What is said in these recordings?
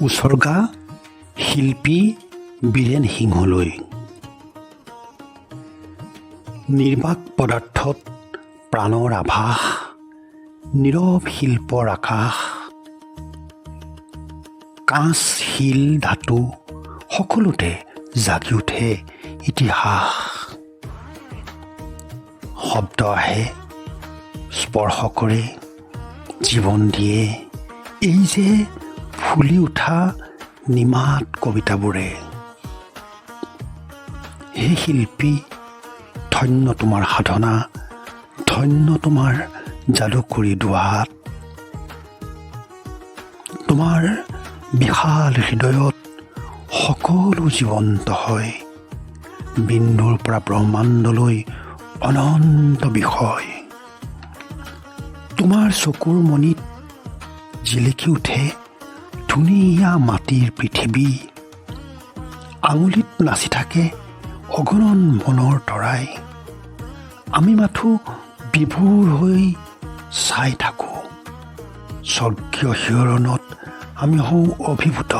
উচৰ্গা শিল্পী বীৰেন সিংহলৈ। নিৰ্বাক পদাৰ্থত প্ৰাণৰ আভাস, নীৰৱ শিল্পৰ আকাশ, কাঁচ শিল ধাতু সকলোতে জাগি উঠে ইতিহাস। শব্দ আহে, স্পৰ্শ কৰে, জীৱন দিয়ে এই যে ফুলি উঠা নিমাত কবিতাবোৰে। হে শিল্পী, ধন্য তোমাৰ সাধনা, ধন্য তোমাৰ যাদুকৰী দুৱাত। তোমাৰ বিশাল হৃদয়ত সকলো জীৱন্ত হয়, বিন্দুৰ পৰা ব্ৰহ্মাণ্ডলৈ অনন্ত বিষয়। তোমাৰ চকুৰ মণিত জিলিকি উঠে ধুনীয়া মাটিৰ পৃথিৱী। আঙুলিত নাচি থাকে অগণন মনৰ তৰাই। আমি মাথো বিভোৰ হৈ চাই থাকোঁ, স্বৰ্গীয় শিহৰণত আমি হওঁ অভিভূত।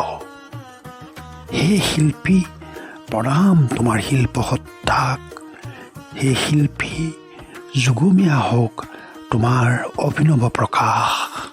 হে শিল্পী, প্ৰণাম তোমাৰ শিল্প সত্তাক। হে শিল্পী, যুগমীয়া হওক তোমাৰ অভিনৱ প্ৰকাশ।